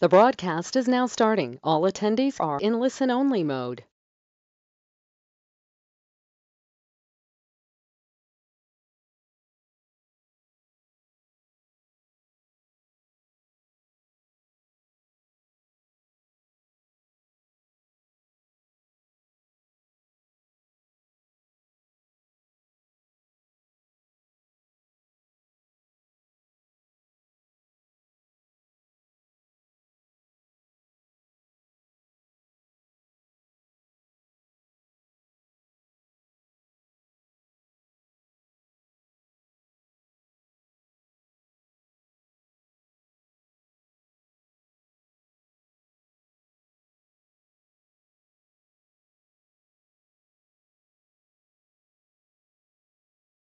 The broadcast is now starting. All attendees are in listen-only mode.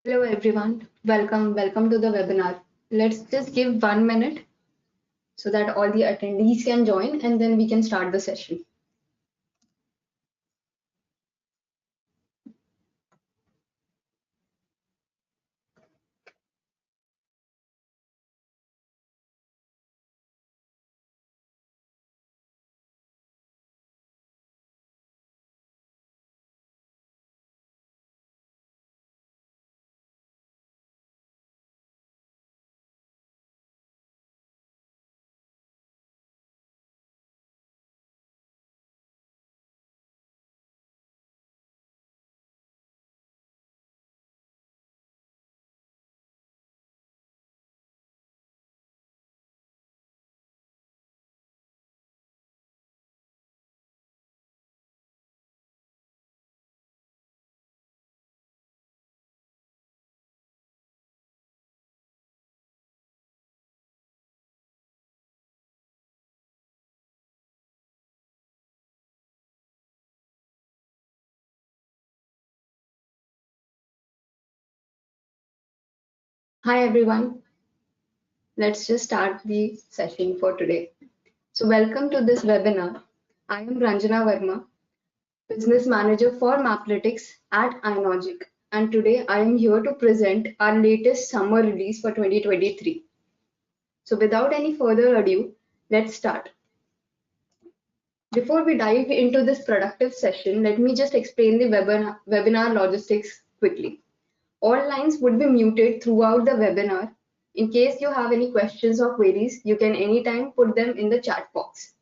Hello everyone, welcome to the webinar. Let's just give 1 minute so that all the attendees can join and then we can start the session. Hi everyone, let's just start the session for today. So welcome to this webinar. I am Ranjana Verma, Business Manager for Maplytics at iNogic, and today I am here to present our latest summer release for 2023. So without any further ado, let's start. Before we dive into this productive session, let me just explain the webinar logistics quickly. All lines would be muted throughout the webinar. In case you have any questions or queries, you can anytime put them in the chat box.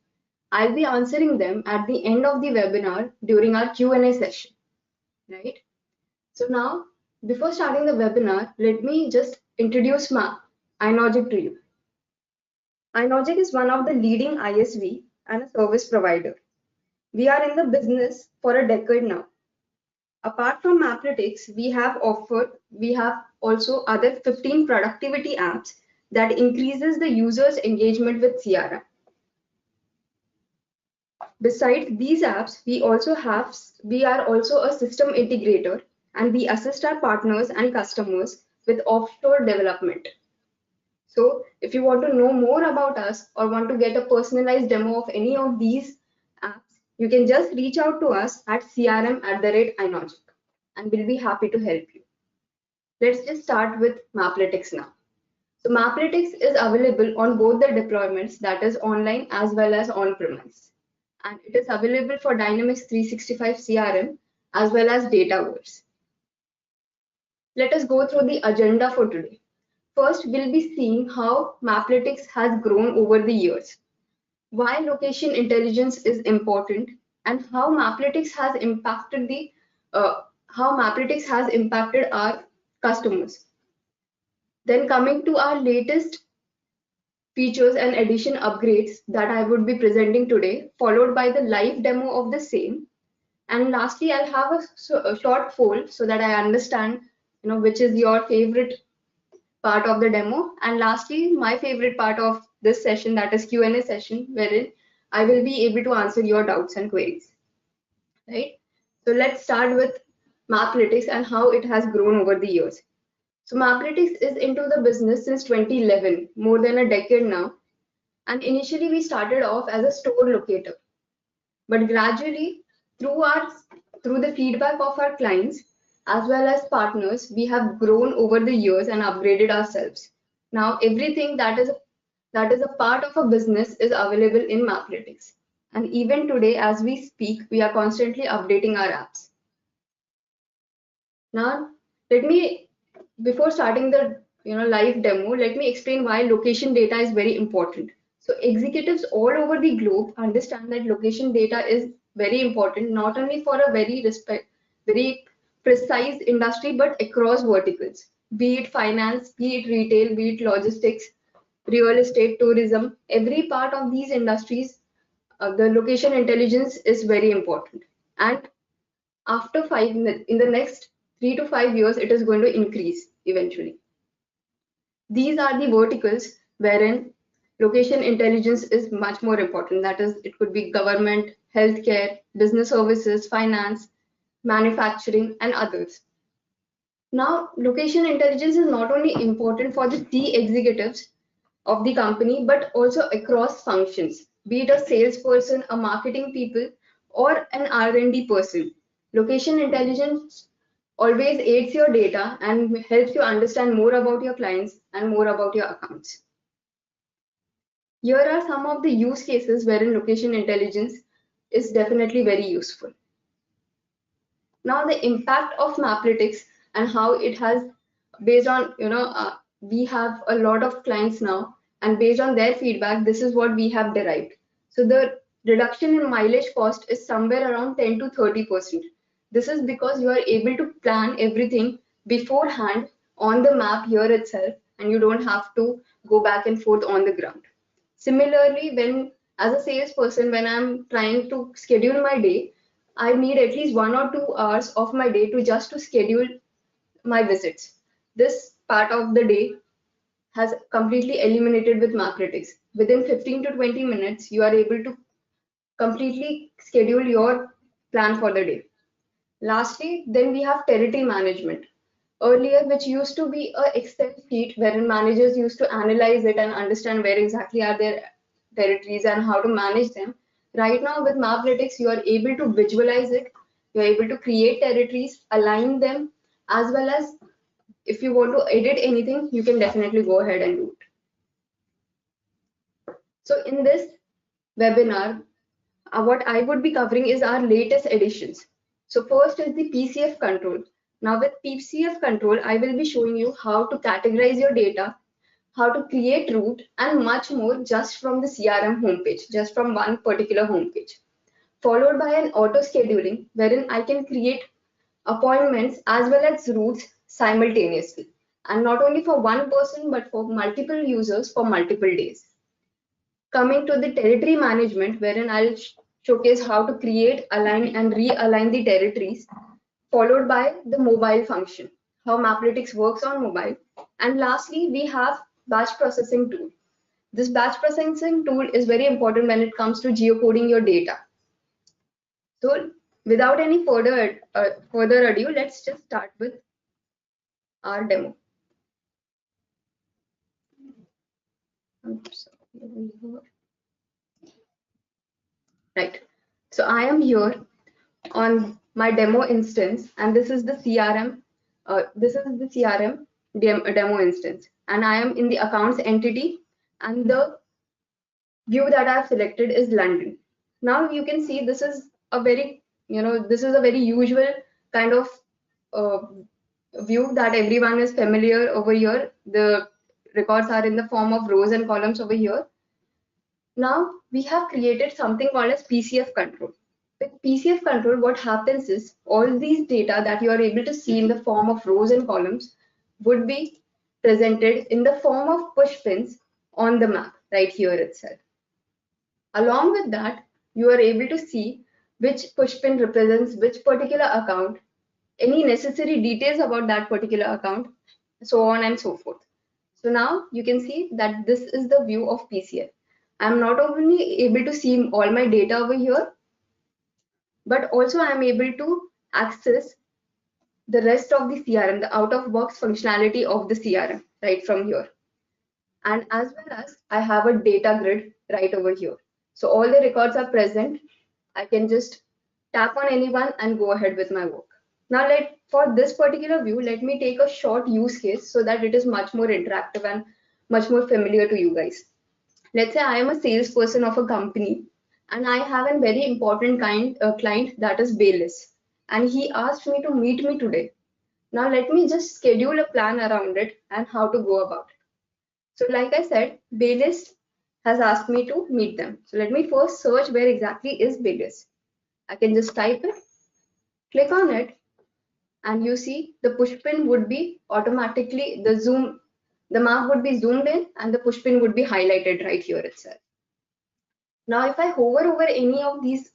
I'll be answering them at the end of the webinar during our Q&A session, right? So now, before starting the webinar, let me just introduce iNogic to you. iNogic is one of the leading ISV and a service provider. We are in the business for a decade now. Apart from Maplytics, we have also other 15 productivity apps that increases the user's engagement with CRM. Besides these apps, we are also a system integrator and we assist our partners and customers with offshore development. So if you want to know more about us or want to get a personalized demo of any of these apps, you can just reach out to us at crm@inogic and we'll be happy to help you. Let's just start with Maplytics now. So Maplytics is available on both the deployments, that is online as well as on-premise. And it is available for Dynamics 365 CRM as well as Dataverse. Let us go through the agenda for today. First, we'll be seeing how Maplytics has grown over the years, why location intelligence is important, and how Maplytics has impacted our customers. Then coming to our latest features and addition upgrades that I would be presenting today, followed by the live demo of the same. And lastly, I'll have a short poll so that I understand, which is your favorite part of the demo. And lastly, my favorite part of this session, that is Q&A session, wherein I will be able to answer your doubts and queries. Right? So let's start with Maplytics and how it has grown over the years. So Maplytics is into the business since 2011, more than a decade now. And initially we started off as a store locator. But gradually, through the feedback of our clients as well as partners, we have grown over the years and upgraded ourselves. Now everything that is that is a part of a business is available in Maplytics. And even today, as we speak, we are constantly updating our apps. Now, let me, before starting the live demo, let me explain why location data is very important. So executives all over the globe understand that location data is very important, not only for a very precise industry, but across verticals, be it finance, be it retail, be it logistics, real estate, tourism, every part of these industries, the location intelligence is very important. And after in the next 3 to 5 years, it is going to increase eventually. These are the verticals wherein location intelligence is much more important. That is, it could be government, healthcare, business services, finance, manufacturing, and others. Now, location intelligence is not only important for the key executives of the company, but also across functions, be it a salesperson, a marketing people, or an R&D person. Location intelligence always aids your data and helps you understand more about your clients and more about your accounts. Here are some of the use cases wherein location intelligence is definitely very useful. Now, the impact of Maplytics and how it has, based on, we have a lot of clients now, and based on their feedback, this is what we have derived. So the reduction in mileage cost is somewhere around 10 to 30%. This is because you are able to plan everything beforehand on the map here itself, and you don't have to go back and forth on the ground. Similarly, when as a salesperson, when I'm trying to schedule my day, I need at least 1 or 2 hours of my day to schedule my visits. This part of the day has completely eliminated with Maplytics. Within 15 to 20 minutes, you are able to completely schedule your plan for the day. Lastly, then we have territory management. Earlier, which used to be a Excel sheet wherein managers used to analyze it and understand where exactly are their territories and how to manage them. Right now, with Maplytics, you are able to visualize it. You are able to create territories, align them, as well as if you want to edit anything, you can definitely go ahead and do it. So in this webinar, what I would be covering is our latest additions. So first is the PCF control. Now with PCF control, I will be showing you how to categorize your data, how to create route, and much more just from the CRM homepage, just from one particular homepage. Followed by an auto scheduling, wherein I can create appointments as well as routes simultaneously. And not only for one person, but for multiple users for multiple days. Coming to the territory management, wherein I'll showcase how to create, align, and realign the territories, followed by the mobile function, how Maplytics works on mobile. And lastly, we have batch processing tool. This batch processing tool is very important when it comes to geocoding your data. So without any further ado, let's just start with our demo. Right. So I am here on my demo instance, and this is the CRM. This is the CRM demo instance, and I am in the accounts entity, and the view that I've selected is London. Now you can see this is a very, this is a very usual kind of uh, view that everyone is familiar over here. The records are in the form of rows and columns over here. Now we have created something called as PCF control. With PCF control, what happens is all these data that you are able to see in the form of rows and columns would be presented in the form of push pins on the map right here itself. Along with that, you are able to see which push pin represents which particular account, any necessary details about that particular account, so on and so forth. So now you can see that this is the view of PCF. I'm not only able to see all my data over here, but also I'm able to access the rest of the CRM, the out-of-box functionality of the CRM right from here. And as well as I have a data grid right over here. So all the records are present. I can just tap on anyone and go ahead with my work. Now for this particular view, let me take a short use case so that it is much more interactive and much more familiar to you guys. Let's say I am a salesperson of a company and I have a very important client that is Bayless, and he asked me to meet me today. Now let me just schedule a plan around it and how to go about it. So like I said, Bayless has asked me to meet them. So let me first search where exactly is Bayless. I can just type it, click on it, and you see the push pin would be automatically the map would be zoomed in and the push pin would be highlighted right here itself. Now, if I hover over any of these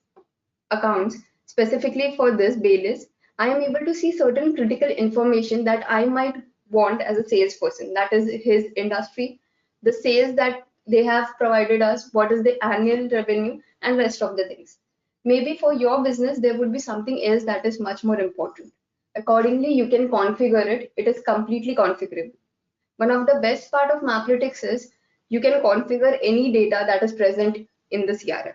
accounts, specifically for this Bayless, I am able to see certain critical information that I might want as a salesperson. That is his industry, the sales that they have provided us, what is the annual revenue, and rest of the things. Maybe for your business, there would be something else that is much more important. Accordingly, you can configure it. It is completely configurable. One of the best part of Maplytics is you can configure any data that is present in the CRM.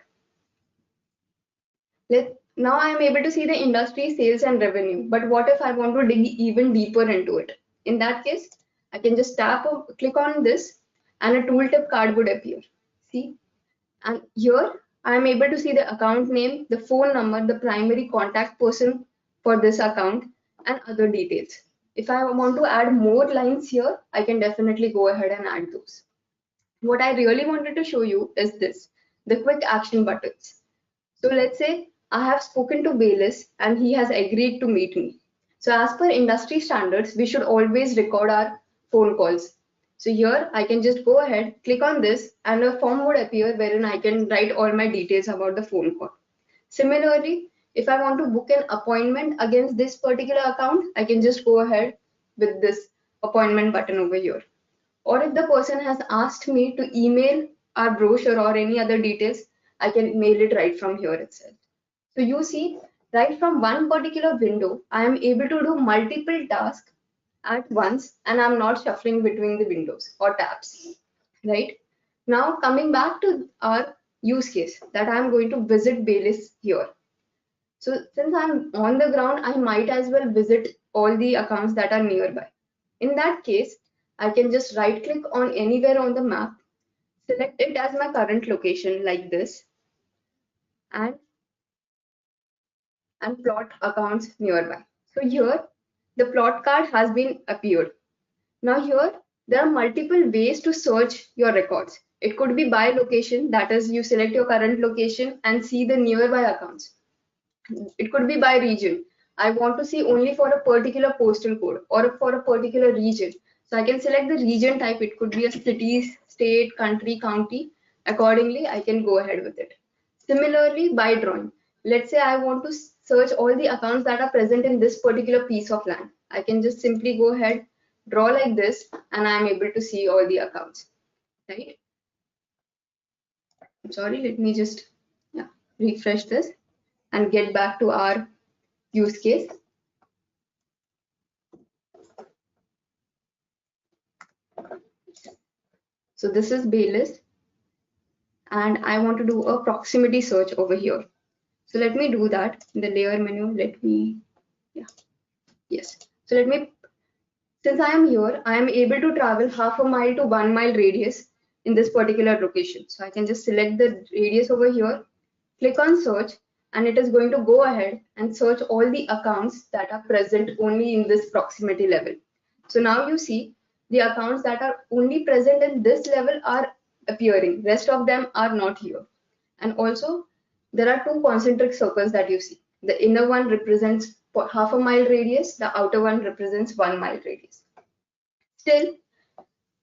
Now I am able to see the industry sales and revenue, but what if I want to dig even deeper into it? In that case, I can just click on this and a tooltip card would appear. See, and here I am able to see the account name, the phone number, the primary contact person for this account, and other details. If I want to add more lines here, I can definitely go ahead and add those. What I really wanted to show you is this, the quick action buttons. So let's say I have spoken to Bayless and he has agreed to meet me. So as per industry standards, we should always record our phone calls. So here I can just go ahead, click on this, and a form would appear wherein I can write all my details about the phone call. Similarly, if I want to book an appointment against this particular account, I can just go ahead with this appointment button over here. Or if the person has asked me to email our brochure or any other details, I can mail it right from here itself. So you see, right from one particular window, I am able to do multiple tasks at once and I'm not shuffling between the windows or tabs, right? Now coming back to our use case that I'm going to visit Bayless here. So since I'm on the ground, I might as well visit all the accounts that are nearby. In that case, I can just right click on anywhere on the map, select it as my current location like this, and plot accounts nearby. So here the plot card has been appeared. Now here there are multiple ways to search your records. It could be by location, that is you select your current location and see the nearby accounts. It could be by region. I want to see only for a particular postal code or for a particular region. So I can select the region type. It could be a city, state, country, county. Accordingly, I can go ahead with it. Similarly, by drawing. Let's say I want to search all the accounts that are present in this particular piece of land. I can just simply go ahead, draw like this, and I'm able to see all the accounts, right? I'm sorry, let me just refresh this and get back to our use case. So this is Bayless and I want to do a proximity search over here. So let me do that in the layer menu. Yes. So since I am here, I am able to travel half a mile to 1 mile radius in this particular location. So I can just select the radius over here, click on search, and it is going to go ahead and search all the accounts that are present only in this proximity level. So now you see the accounts that are only present in this level are appearing. Rest of them are not here. And also there are two concentric circles that you see. The inner one represents half a mile radius, the outer one represents 1 mile radius. Still,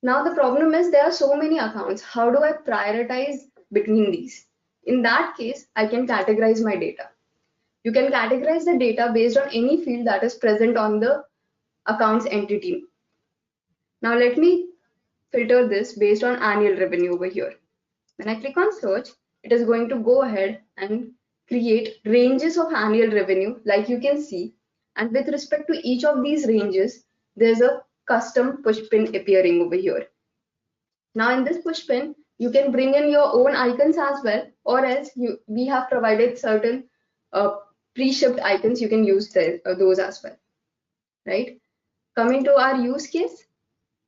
now the problem is there are so many accounts. How do I prioritize between these? In that case, I can categorize my data. You can categorize the data based on any field that is present on the accounts entity. Now let me filter this based on annual revenue over here. When I click on search, it is going to go ahead and create ranges of annual revenue like you can see. And with respect to each of these ranges, there's a custom push pin appearing over here. Now in this push pin, you can bring in your own icons as well, or else we have provided certain pre-shipped icons. You can use those as well, right? Coming to our use case,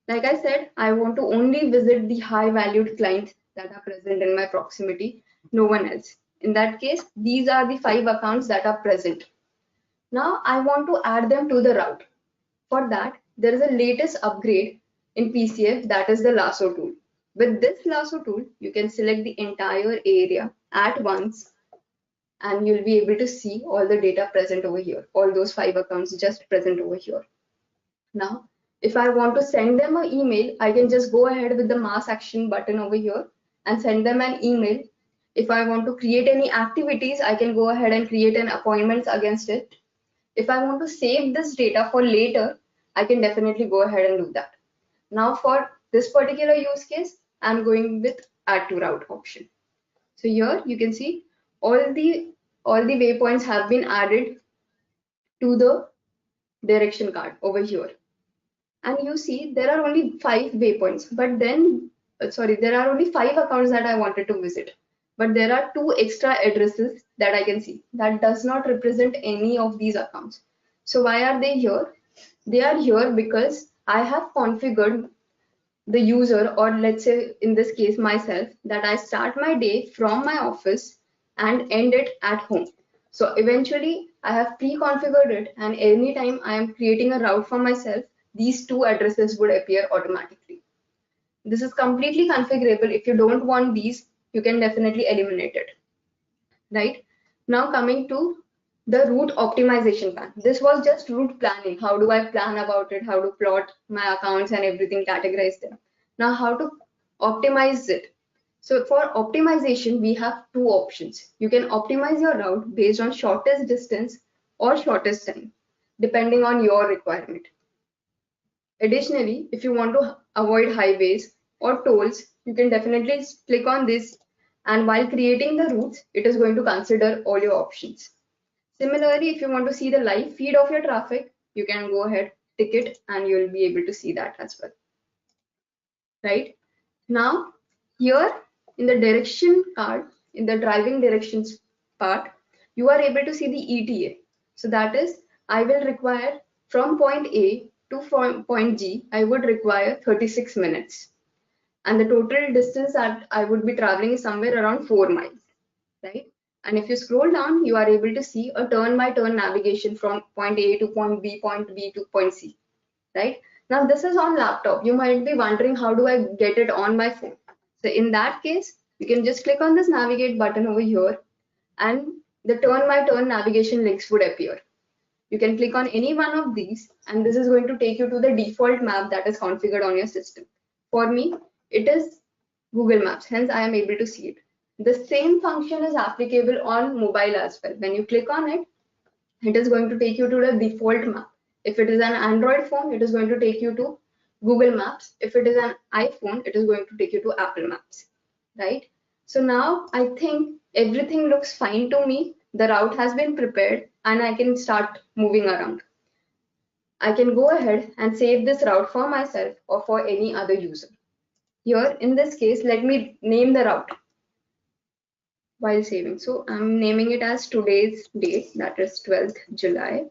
like I said, I want to only visit the high valued clients that are present in my proximity, no one else. In that case, these are the 5 accounts that are present. Now I want to add them to the route. For that, there is a latest upgrade in PCF, that is the lasso tool. With this lasso tool, you can select the entire area at once and you'll be able to see all the data present over here, all those 5 accounts just present over here. Now, if I want to send them an email, I can just go ahead with the mass action button over here and send them an email. If I want to create any activities, I can go ahead and create an appointment against it. If I want to save this data for later, I can definitely go ahead and do that. Now for this particular use case, I'm going with add to route option. So here you can see all the waypoints have been added to the direction card over here. And you see there are only 5 waypoints, but then there are only 5 accounts that I wanted to visit. But there are 2 extra addresses that I can see that does not represent any of these accounts. So why are they here? They are here because I have configured the user, or let's say in this case myself, that I start my day from my office and end it at home. So eventually I have pre-configured it, and anytime I am creating a route for myself, these 2 addresses would appear automatically. This is completely configurable. If you don't want these, you can definitely eliminate it. Right? Now coming to the route optimization plan. This was just route planning. How do I plan about it? How to plot my accounts and everything, categorize them. Now how to optimize it. So for optimization, we have 2 options. You can optimize your route based on shortest distance or shortest time, depending on your requirement. Additionally, if you want to avoid highways or tolls, you can definitely click on this, and while creating the routes, it is going to consider all your options. Similarly, if you want to see the live feed of your traffic, you can go ahead, tick it, and you'll be able to see that as well. Right? Now, here in the direction card, in the driving directions part, you are able to see the ETA. So that is, I will require from point A to point G, I would require 36 minutes. And the total distance that I would be traveling is somewhere around 4 miles, right? And if you scroll down, you are able to see a turn-by-turn navigation from point A to point B to point C, right? Now this is on laptop. You might be wondering, how do I get it on my phone? So in that case, you can just click on this navigate button over here, and the turn-by-turn navigation links would appear. You can click on any one of these, and this is going to take you to the default map that is configured on your system. For me, it is Google Maps, hence I am able to see it. The same function is applicable on mobile as well. When you click on it, it is going to take you to the default map. If it is an Android phone, it is going to take you to Google Maps. If it is an iPhone, it is going to take you to Apple Maps, right? So now I think everything looks fine to me. The route has been prepared and I can start moving around. I can go ahead and save this route for myself or for any other user. Here in this case, let me name the route while saving. So I'm naming it as today's date, that is 12th July.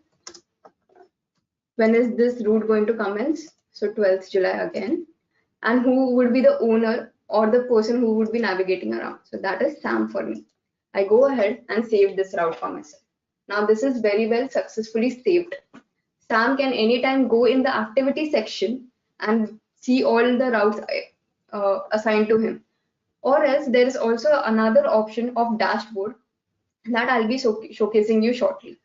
When is this route going to commence? So 12th July again. And who would be the owner or the person who would be navigating around? So that is Sam for me. I go ahead and save this route for myself. Now this is very well successfully saved. Sam can anytime go in the activity section and see all the routes assigned to him. Or else there is also another option of dashboard that I'll be showcasing you shortly,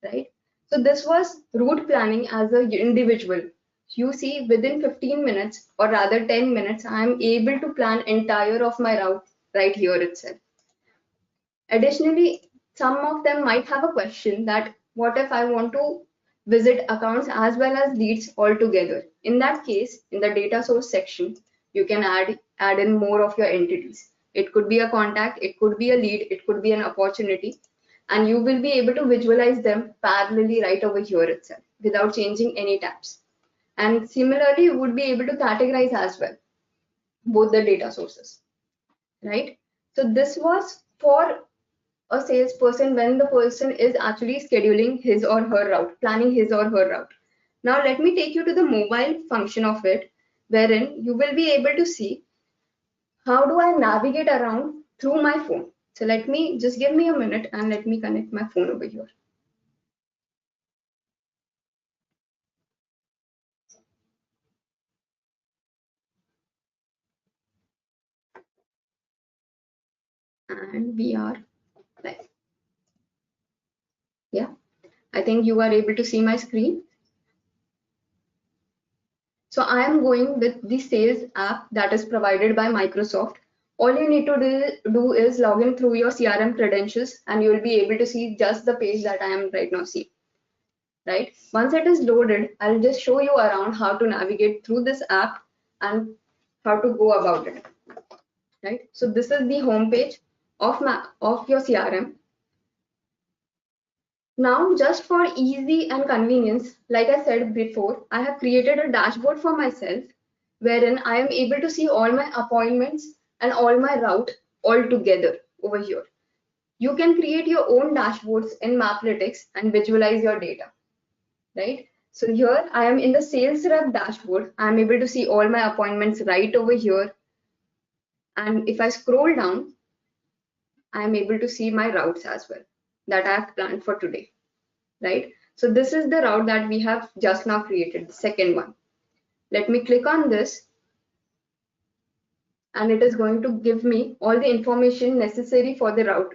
right? So this was route planning as an individual. You see, within 15 minutes or rather 10 minutes, I am able to plan entire of my route right here itself. Additionally, some of them might have a question that what if I want to visit accounts as well as leads all together? In that case, in the data source section, you can add in more of your entities. It could be a contact, it could be a lead, it could be an opportunity, and you will be able to visualize them parallelly right over here itself without changing any tabs. And similarly, you would be able to categorize as well both the data sources, right? So this was for a salesperson when the person is actually scheduling his or her route, planning his or her route. Now let me take you to the mobile function of it, wherein you will be able to see how do I navigate around through my phone? So let me just give me a minute and let me connect my phone over here. And we are live. Yeah, I think you are able to see my screen. So I am going with the sales app that is provided by Microsoft. All you need to do is log in through your CRM credentials and you will be able to see just the page that I am right now seeing. Right? Once it is loaded, I'll just show you around how to navigate through this app and how to go about it. Right? So this is the home page of your CRM. Now, just for easy and convenience, like I said before, I have created a dashboard for myself wherein I am able to see all my appointments and all my route all together over here. You can create your own dashboards in Maplytics and visualize your data, right? So here I am in the sales rep dashboard. I am able to see all my appointments right over here. And if I scroll down, I am able to see my routes as well that I have planned for today. Right? So this is the route that we have just now created, the second one. Let me click on this and it is going to give me all the information necessary for the route.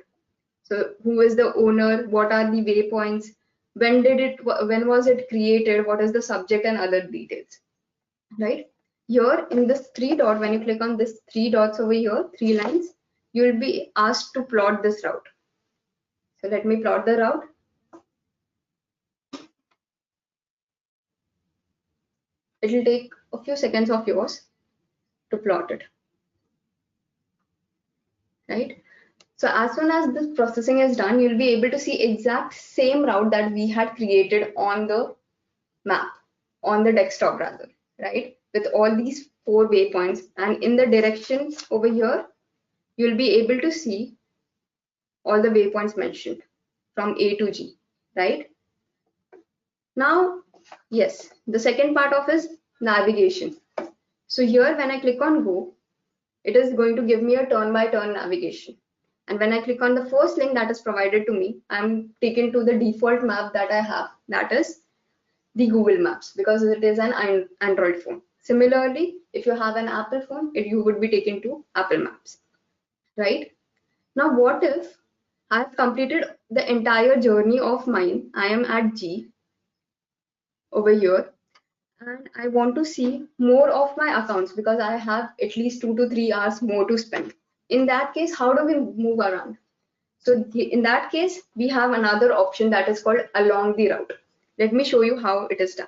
So who is the owner, what are the waypoints, when was it created, what is the subject and other details, right? Here in this three dot, when you click on this three dots over here, three lines, you will be asked to plot this route. So let me plot the route. It will take a few seconds of yours to plot it. Right? So as soon as this processing is done, you'll be able to see exact same route that we had created on the map, on the desktop rather, right? With all these four waypoints, and in the directions over here, you'll be able to see all the waypoints mentioned from A to G, right? Now, yes, the second part of is navigation. So here when I click on go, it is going to give me a turn-by-turn navigation. And when I click on the first link that is provided to me, I'm taken to the default map that I have, that is the Google Maps, because it is an Android phone. Similarly, if you have an Apple phone, you would be taken to Apple Maps, right? Now, what if I've completed the entire journey of mine? I am at G over here, and I want to see more of my accounts because I have at least 2 to 3 hours more to spend. In that case, how do we move around? So in that case, we have another option that is called along the route. Let me show you how it is done.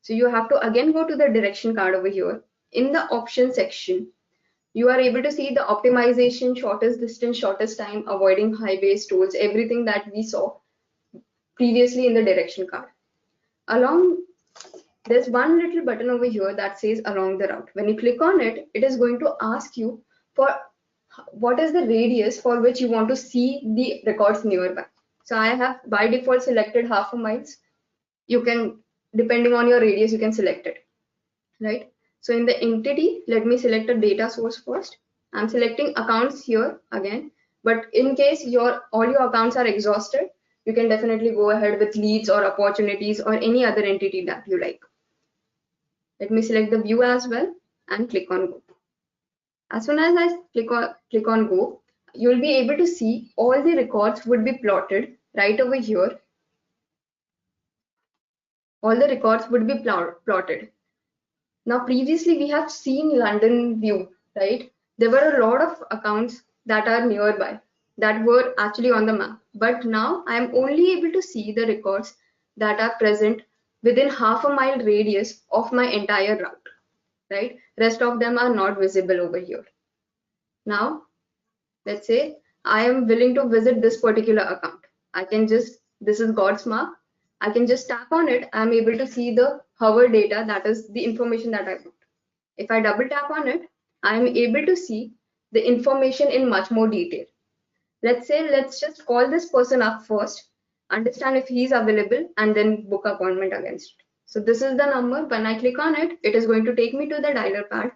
So you have to again go to the direction card over here. In the option section, you are able to see the optimization, shortest distance, shortest time, avoiding highways, tolls, everything that we saw previously in the direction card. Along, there's one little button over here that says along the route. When you click on it, it is going to ask you for what is the radius for which you want to see the records nearby. So I have by default selected half a mile. You can, depending on your radius, you can select it, right? So in the entity, let me select a data source first. I'm selecting accounts here again, but in case all your accounts are exhausted, you can definitely go ahead with leads or opportunities or any other entity that you like. Let me select the view as well and click on go. As soon as I click on go, you'll be able to see all the records would be plotted right over here. All the records would be plotted. Now, previously we have seen London view, right? There were a lot of accounts that are nearby that were actually on the map. But now I am only able to see the records that are present within half a mile radius of my entire route, right? Rest of them are not visible over here. Now, let's say I am willing to visit this particular account. I can just, this is God's mark. I can just tap on it. I'm able to see the hover data, that is the information that I want. If I double tap on it, I'm able to see the information in much more detail. Let's say, let's just call this person up first, understand if he's available, and then book appointment against it. So this is the number. When I click on it, it is going to take me to the dialer pad.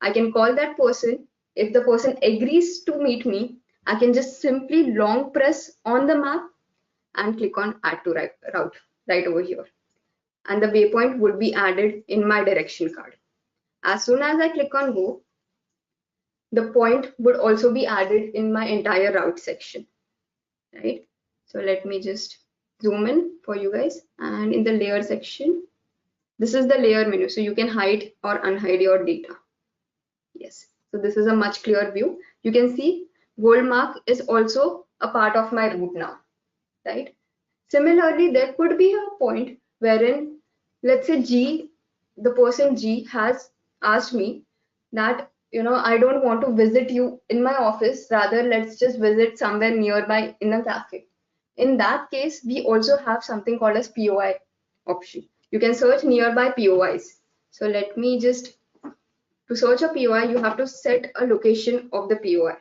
I can call that person. if the person agrees to meet me, I can just simply long press on the map and click on add to route right over here. And the waypoint would be added in my direction card. As soon as I click on go, the point would also be added in my entire route section, right? So let me just zoom in for you guys, and in the layer section, this is the layer menu, so you can hide or unhide your data. Yes, so this is a much clearer view. You can see gold mark is also a part of my route now, right? Similarly, there could be a point wherein, let's say G, the person G has asked me that, I don't want to visit you in my office, rather let's just visit somewhere nearby in a cafe. In that case, we also have something called as POI option. You can search nearby POIs. So let me just, to search a POI, you have to set a location of the POI.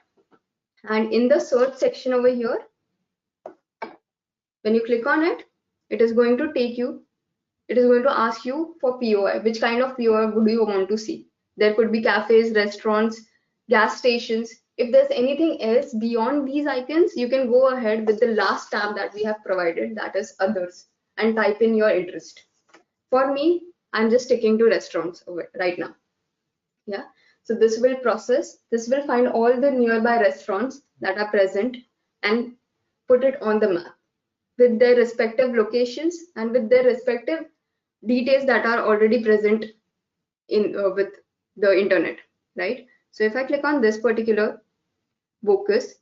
And in the search section over here, when you click on it, it is going to take you, it is going to ask you for POI, which kind of POI would you want to see? There could be cafes, restaurants, gas stations. If there's anything else beyond these icons, you can go ahead with the last tab that we have provided, that is others, and type in your interest. For me, I'm just sticking to restaurants right now. Yeah, so this will process, this will find all the nearby restaurants that are present and put it on the map with their respective locations and with their respective details that are already present in with the internet, right? So if I click on this particular focus,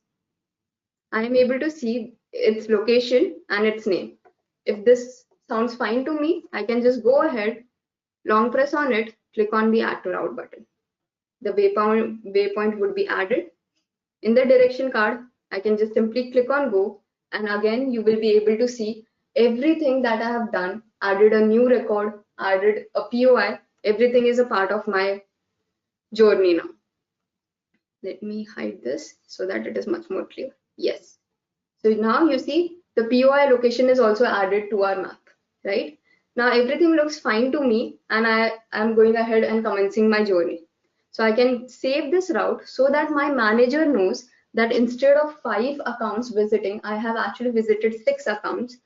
I am able to see its location and its name. If this sounds fine to me, I can just go ahead, long press on it, click on the add to route button. The waypoint would be added. In the direction card, I can just simply click on go, and again you will be able to see everything that I have done, added a new record, added a POI, everything is a part of my journey now. Let me hide this so that it is much more clear. Yes. So now you see the POI location is also added to our map, right? Now everything looks fine to me, and I am going ahead and commencing my journey. So I can save this route so that my manager knows that instead of 5 accounts visiting, I have actually visited 6 accounts,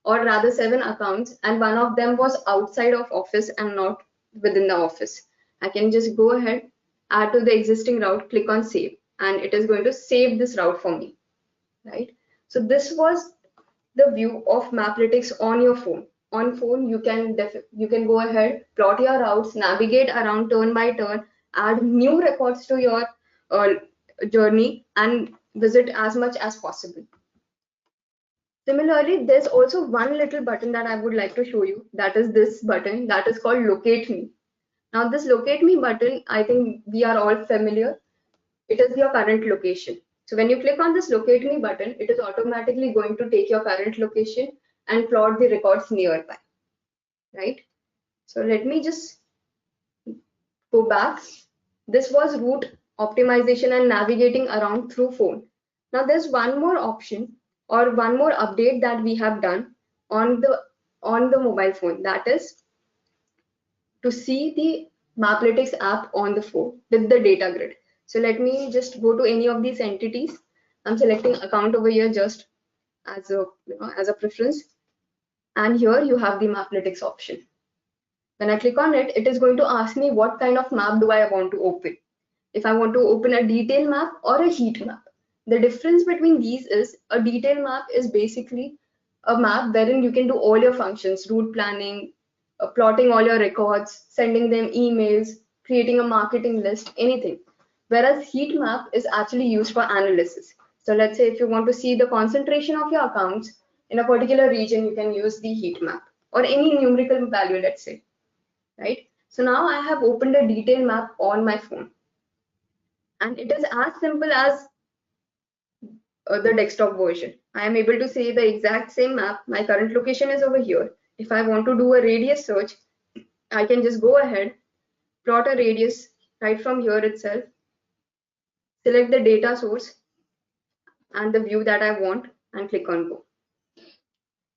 or rather 7 accounts, and one of them was outside of office and not within the office. I can just go ahead, add to the existing route, click on save, and it is going to save this route for me, right? So this was the view of Maplytics on your phone. On phone, you can go ahead, plot your routes, navigate around turn by turn, add new records to your uh, journey, and visit as much as possible. Similarly, there's also one little button that I would like to show you. That is this button that is called Locate Me. Now, this Locate Me button, I think we are all familiar. It is your current location. So when you click on this Locate Me button, it is automatically going to take your current location and plot the records nearby, right? So let me just go back. This was route optimization and navigating around through phone. Now there's one more option or one more update that we have done on the mobile phone, that is to see the Maplytics app on the phone with the data grid. So let me just go to any of these entities. I'm selecting account over here just as a preference, and here you have the Maplytics option. When I click on it, it is going to ask me what kind of map do I want to open. If I want to open a detail map or a heat map. The difference between these is a detail map is basically a map wherein you can do all your functions, route planning, plotting all your records, sending them emails, creating a marketing list, anything. Whereas heat map is actually used for analysis. So let's say if you want to see the concentration of your accounts in a particular region, you can use the heat map or any numerical value, let's say, right? So now I have opened a detail map on my phone. And it is as simple as the desktop version. I am able to see the exact same map. My current location is over here. If I want to do a radius search, I can just go ahead, plot a radius right from here itself, select the data source and the view that I want, and click on go.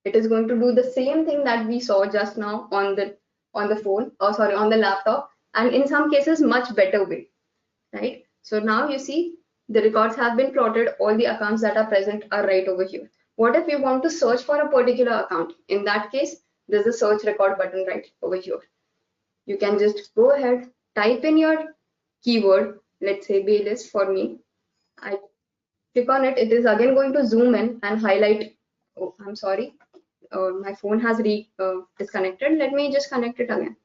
It is going to do the same thing that we saw just now on the phone, or sorry, on the laptop, and in some cases much better way, right? So now you see the records have been plotted. All the accounts that are present are right over here. What if you want to search for a particular account? In that case, there's a search record button right over here. You can just go ahead, type in your keyword, let's say Bayless for me. I click on it. It is again going to zoom in and highlight. Oh, I'm sorry. My phone has disconnected. Let me just connect it again.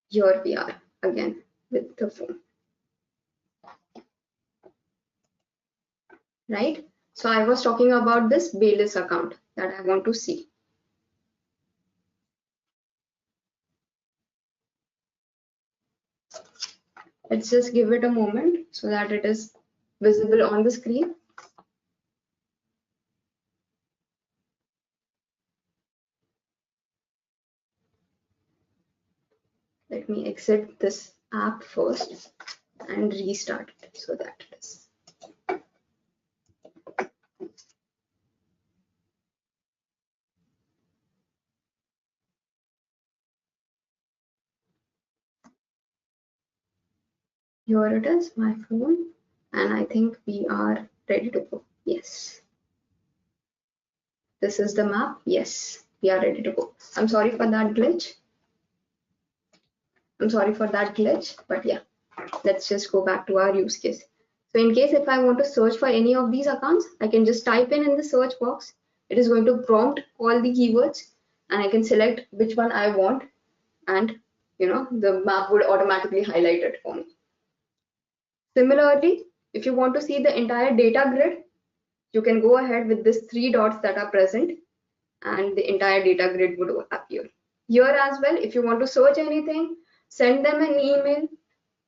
Here we are again with the phone. Right? So I was talking about this Bayless account that I want to see. Let's just give it a moment so that it is visible on the screen. Let me exit this app first and restart it so that it is. Here it is, my phone, and I think we are ready to go. Yes. This is the map. Yes, we are ready to go. I'm sorry for that glitch. But yeah, let's just go back to our use case. So in case if I want to search for any of these accounts, I can just type in the search box. It is going to prompt all the keywords and I can select which one I want, and the map would automatically highlight it for me. Similarly, if you want to see the entire data grid, you can go ahead with these three dots that are present and the entire data grid would appear. Here as well, if you want to search anything, send them an email,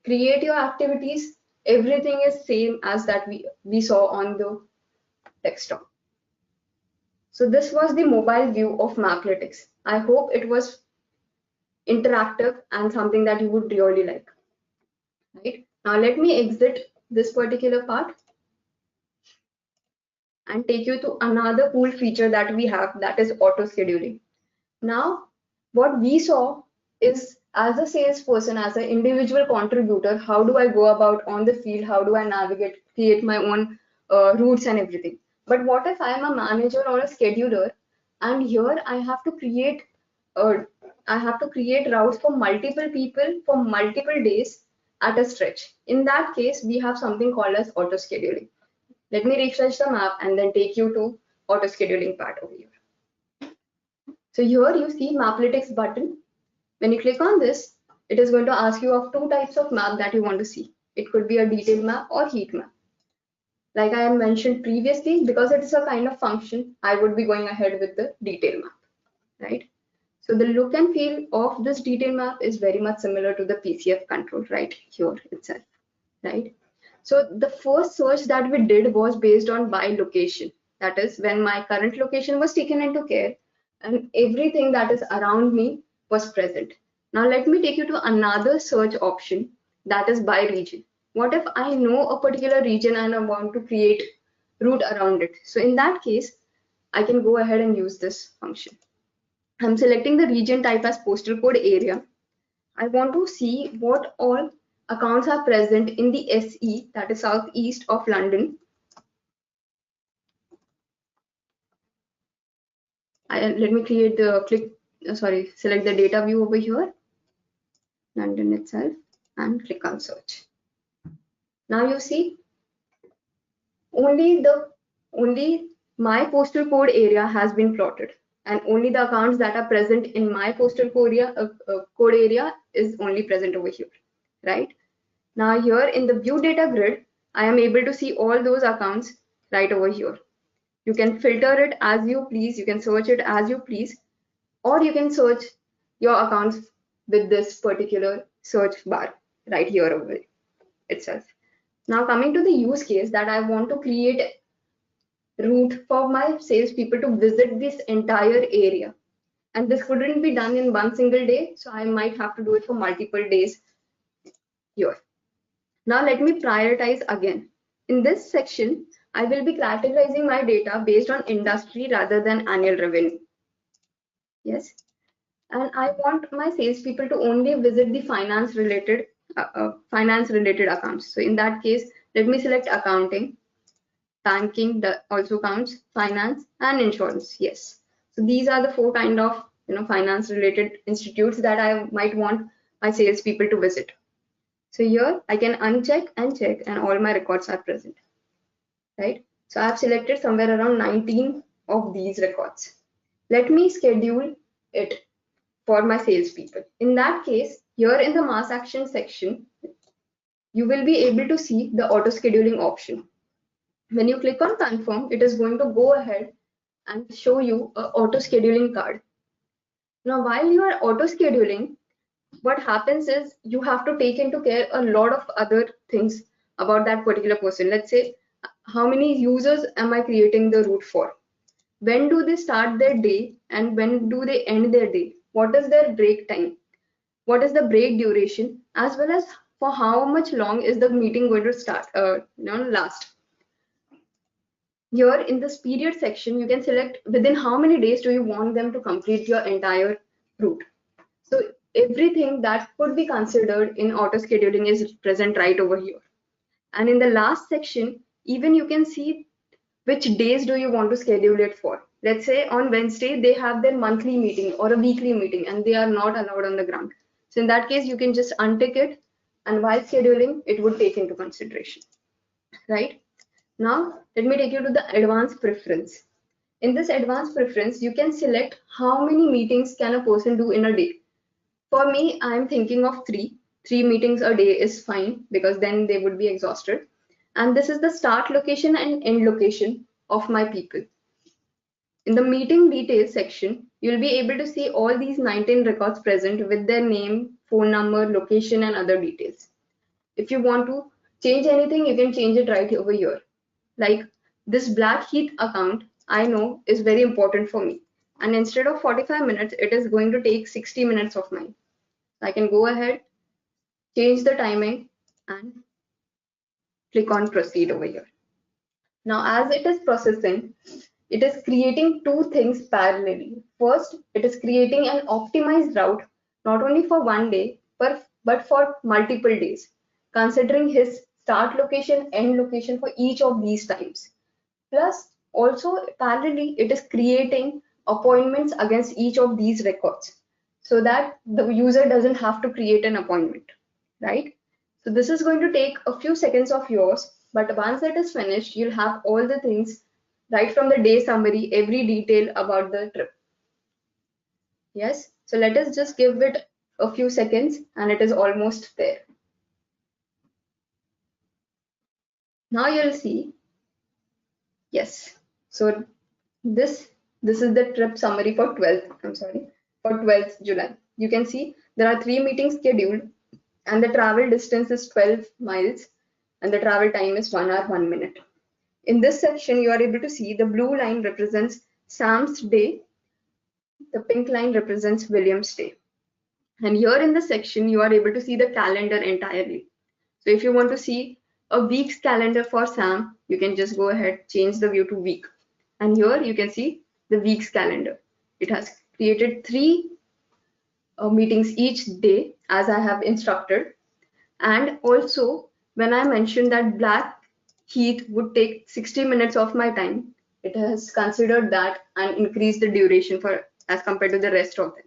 create your activities, everything is same as that we saw on the desktop. So this was the mobile view of Maplytics. I hope it was interactive and something that you would really like. Right? Now let me exit this particular part and take you to another cool feature that we have, that is auto scheduling. Now, what we saw is, as a salesperson, as an individual contributor, how do I go about on the field? How do I navigate, create my own routes and everything? But what if I am a manager or a scheduler, and here uh, I have to create routes for multiple people for multiple days at a stretch. In that case, we have something called as auto scheduling. Let me refresh the map and then take you to auto scheduling part over here. So here you see Maplytics button. When you click on this, it is going to ask you of two types of map that you want to see. It could be a detailed map or heat map. Like I mentioned previously, because it is a kind of function, I would be going ahead with the detail map, right? So the look and feel of this detail map is very much similar to the PCF control right here itself, right? So the first search that we did was based on by location. That is when my current location was taken into care and everything that is around me was present. Now let me take you to another search option, that is by region. What if I know a particular region and I want to create route around it? So in that case, I can go ahead and use this function. I'm selecting the region type as postal code area. I want to see what all accounts are present in the SE, that is southeast of London. Let me create the select the data view over here, London itself, and click on search. Now you see only my postal code area has been plotted, and only the accounts that are present in my postal code area is only present over here, right? Now here in the view data grid, I am able to see all those accounts right over here. You can filter it as you please, you can search it as you please, or you can search your accounts with this particular search bar right here over itself. Now coming to the use case that I want to create route for my salespeople to visit this entire area. And this couldn't be done in one single day, so I might have to do it for multiple days here. Now let me prioritize again. In this section, I will be categorizing my data based on industry rather than annual revenue. Yes. and I want my salespeople to only visit the finance related accounts. So in that case, let me select accounting, banking that also counts, finance and insurance. Yes. So these are the four kind of finance related institutes that I might want my salespeople to visit. So here I can uncheck and check, and all my records are present, right? So I've selected somewhere around 19 of these records. Let me schedule it for my salespeople. In that case, here in the mass action section, you will be able to see the auto scheduling option. When you click on confirm, it is going to go ahead and show you a auto scheduling card. Now, while you are auto scheduling, what happens is you have to take into care a lot of other things about that particular person. Let's say, how many users am I creating the route for? When do they start their day and when do they end their day? What is their break time? What is the break duration? As well as for how much long is the meeting going to last? Here in this period section, you can select within how many days do you want them to complete your entire route. So everything that could be considered in auto scheduling is present right over here. And in the last section, even you can see which days do you want to schedule it for. Let's say on Wednesday, they have their monthly meeting or a weekly meeting and they are not allowed on the ground. So in that case, you can just untick it, and while scheduling, it would take into consideration, right? Now, let me take you to the advanced preference. In this advanced preference, you can select how many meetings can a person do in a day. For me, I'm thinking of three. Three meetings a day is fine because then they would be exhausted. And this is the start location and end location of my people. In the meeting details section, you'll be able to see all these 19 records present with their name, phone number, location, and other details. If you want to change anything, you can change it right over here. Like this Blackheath account, I know is very important for me. And instead of 45 minutes, it is going to take 60 minutes of mine. I can go ahead, change the timing, and click on proceed over here. Now, as it is processing, it is creating two things parallelly. First, it is creating an optimized route, not only for one day, but for multiple days, considering his start location, end location for each of these times. Plus, also parallelly, it is creating appointments against each of these records so that the user doesn't have to create an appointment, right? So this is going to take a few seconds of yours, but once it is finished, you'll have all the things right from the day summary, every detail about the trip. Yes, so let us just give it a few seconds and it is almost there. Now you'll see, yes. So this is the trip summary for 12th July. You can see there are 3 meetings scheduled and the travel distance is 12 miles and the travel time is 1 hour 1 minute. In this section, you are able to see the blue line represents Sam's day, the pink line represents William's day. And here in the section, you are able to see the calendar entirely. So if you want to see a week's calendar for Sam, you can just go ahead, change the view to week. And here you can see the week's calendar. It has created 3 meetings each day as I have instructed. And also, when I mentioned that Blackheath would take 60 minutes of my time, it has considered that and increased the duration for as compared to the rest of them,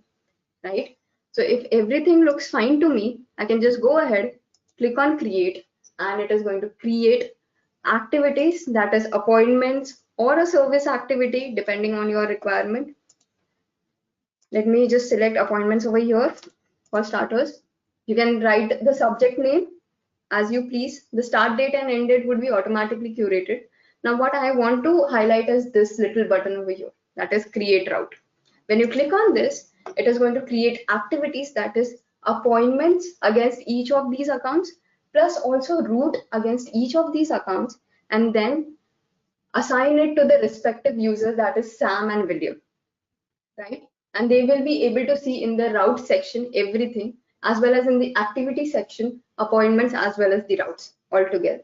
right? So if everything looks fine to me, I can just go ahead, click on create, and it is going to create activities, that is appointments or a service activity depending on your requirement. Let me just select appointments over here for starters. You can write the subject name as you please. The start date and end date would be automatically curated. Now what I want to highlight is this little button over here, that is create route. When you click on this, it is going to create activities, that is appointments against each of these accounts, plus also route against each of these accounts, and then assign it to the respective user, that is Sam and William, right? And they will be able to see in the route section everything, as well as in the activity section, appointments as well as the routes altogether.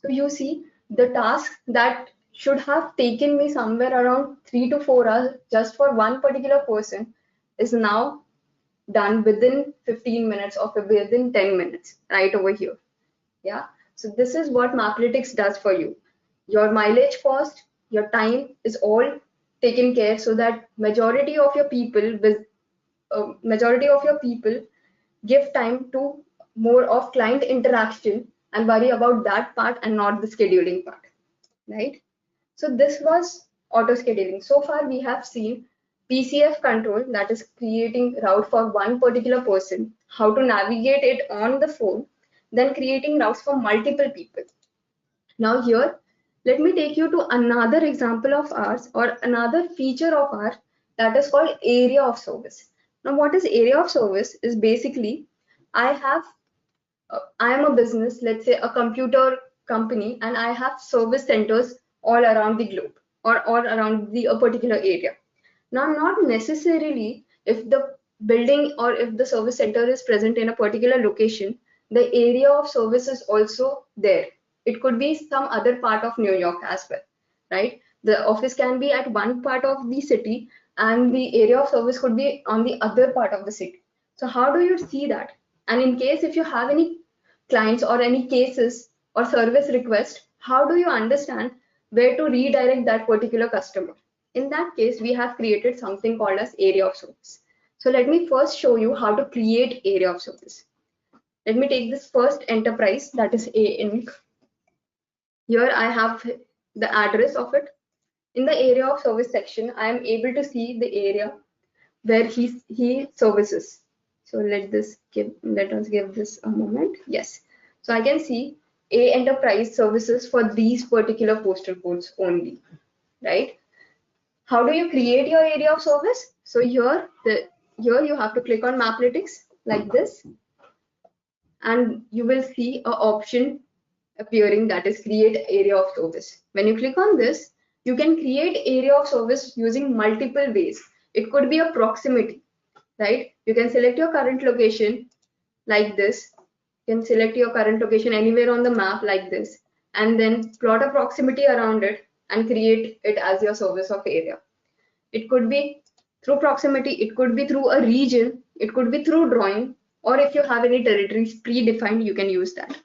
So you see the task that should have taken me somewhere around 3 to 4 hours just for one particular person is now done within 15 minutes or within 10 minutes right over here. Yeah, so this is what Maplytics does for you. Your mileage cost, your time is all taken care, so that majority of your people give time to more of client interaction and worry about that part and not the scheduling part, right? So this was auto scheduling. So far we have seen PCF control, that is creating route for one particular person, how to navigate it on the phone, then creating routes for multiple people. Now here, let me take you to another example of ours, or another feature of ours, that is called area of service. Now what is area of service is basically, I have I am a business, let's say a computer company, and I have service centers all around the globe, or all around a particular area. Now, not necessarily if the building or if the service center is present in a particular location, the area of service is also there. It could be some other part of New York as well, right? The office can be at one part of the city and the area of service could be on the other part of the city. So how do you see that? And in case if you have any clients or any cases or service request, how do you understand where to redirect that particular customer? In that case, we have created something called as area of service. So let me first show you how to create area of service. Let me take this first enterprise, that is A Inc. Here I have the address of it. In the area of service section, I am able to see the area where he services. So let us give this a moment. Yes. So I can see A enterprise services for these particular postal codes only, right? How do you create your area of service? So here you have to click on Maplytics like this, and you will see a option appearing, that is create area of service. When you click on this, you can create area of service using multiple ways. It could be a proximity, right? You can select your current location like this. You can select your current location anywhere on the map like this, and then plot a proximity around it and create it as your service of area. It could be through proximity, it could be through a region, it could be through drawing, or if you have any territories predefined, you can use that,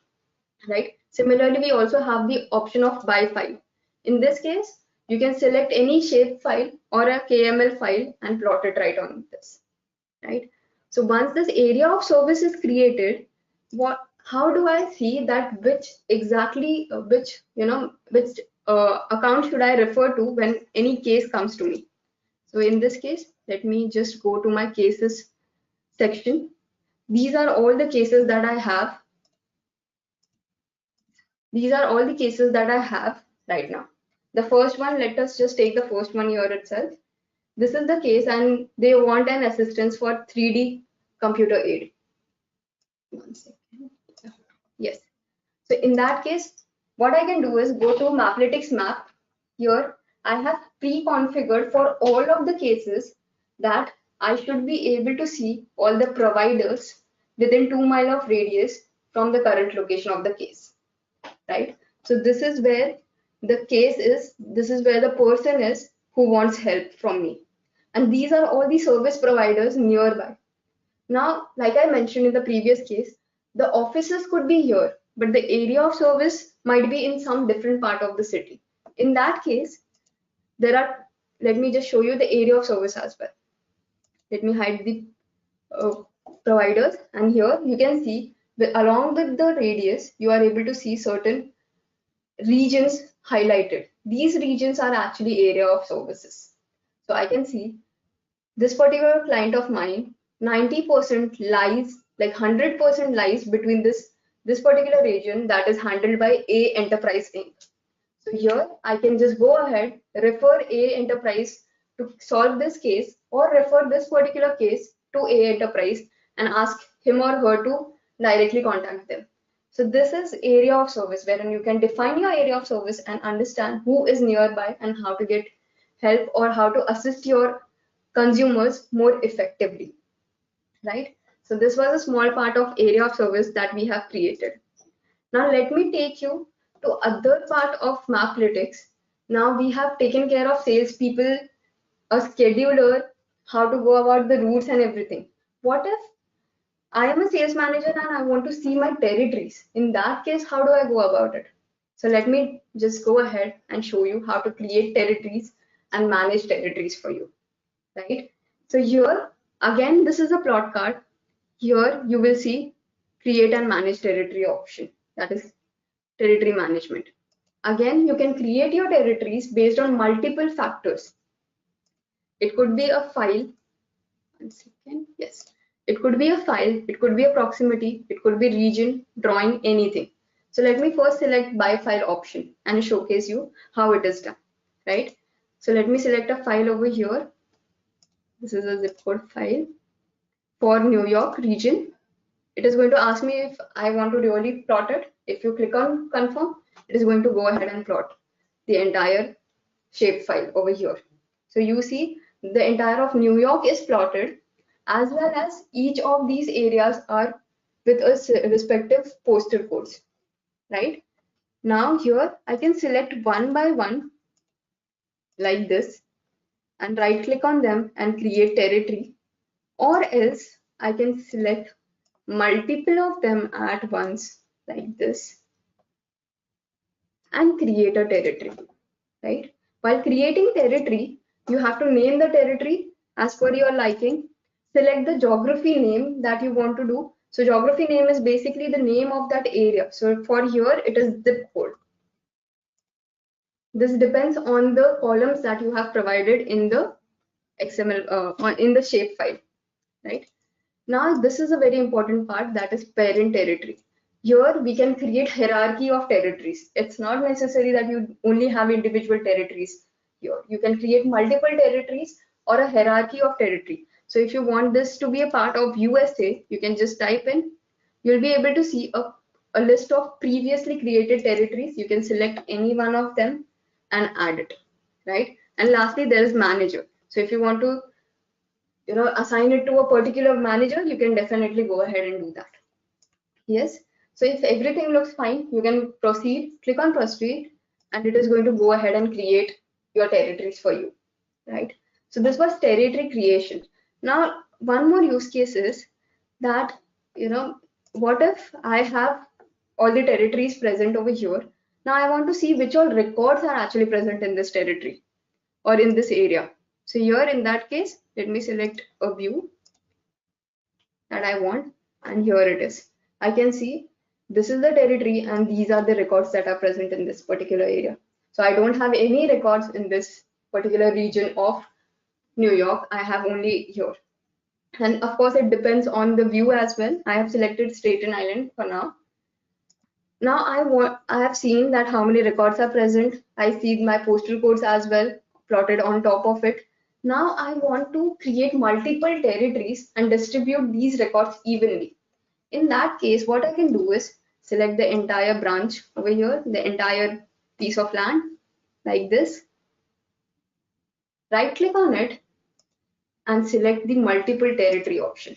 right? Similarly, we also have the option of by file. In this case, you can select any shape file or a KML file and plot it right on this, right? So once this area of service is created, how do I see that which exactly which account should I refer to when any case comes to me? So in this case, let me just go to my cases section. These are all the cases that I have. These are all the cases that I have right now. The first one, let us just take the first one here itself. This is the case and they want an assistance for 3D computer aid. One second. Yes. So in that case, what I can do is go to Maplytics map. Here, I have pre-configured for all of the cases that I should be able to see all the providers within 2 mile of radius from the current location of the case, right? So this is where the case is, this is where the person is who wants help from me. And these are all the service providers nearby. Now, like I mentioned in the previous case, the offices could be here, but the area of service might be in some different part of the city. In that case, let me just show you the area of service as well. Let me hide the uh, providers, and here you can see that along with the radius, you are able to see certain regions highlighted. These regions are actually area of services. So I can see this particular client of mine, 90% lies, like 100% lies between this particular region that is handled by A Enterprise Inc. So here I can just go ahead, refer A Enterprise to solve this case, or refer this particular case to A Enterprise and ask him or her to directly contact them. So this is area of service, wherein you can define your area of service and understand who is nearby and how to get help or how to assist your consumers more effectively, right? So this was a small part of area of service that we have created. Now let me take you to other part of Maplytics. Now we have taken care of salespeople, a scheduler, how to go about the routes and everything. What if I am a sales manager and I want to see my territories? In that case, how do I go about it? So let me just go ahead and show you how to create territories and manage territories for you, right? So here, again, this is a plot card. Here you will see create and manage territory option, that is territory management. Again, you can create your territories based on multiple factors. It could be a file. 1 second. Yes. It could be a file, it could be a proximity, it could be region, drawing, anything. So let me first select by file option and showcase you how it is done, right? So let me select a file over here. This is a zip code file for New York region. It is going to ask me if I want to really plot it. If you click on confirm, it is going to go ahead and plot the entire shape file over here. So you see the entire of New York is plotted, as well as each of these areas are with a respective postal codes, right? Now here I can select one by one like this and right click on them and create territory, or else I can select multiple of them at once like this and create a territory, right? While creating territory, you have to name the territory as per your liking. Select the geography name that you want to do. So geography name is basically the name of that area. So for here, it is zip code. This depends on the columns that you have provided in the XML, in the shape file, right? Now, this is a very important part, that is parent territory. Here we can create hierarchy of territories. It's not necessary that you only have individual territories here. You can create multiple territories or a hierarchy of territory. So if you want this to be a part of USA, you can just type in. You'll be able to see a list of previously created territories. You can select any one of them and add it, right? And lastly, there is manager. So if you want to assign it to a particular manager, you can definitely go ahead and do that. Yes. So if everything looks fine, you can proceed, click on proceed, and it is going to go ahead and create your territories for you, right? So this was territory creation. Now, one more use case is that, what if I have all the territories present over here? Now I want to see which all records are actually present in this territory or in this area. So here in that case, let me select a view that I want, and here it is. I can see this is the territory and these are the records that are present in this particular area. So I don't have any records in this particular region of New York. I have only here. And of course, it depends on the view as well. I have selected Staten Island for now. Now I have seen that how many records are present. I see my postal codes as well plotted on top of it. Now I want to create multiple territories and distribute these records evenly. In that case, what I can do is select the entire branch over here, the entire piece of land like this. Right click on it and select the multiple territory option,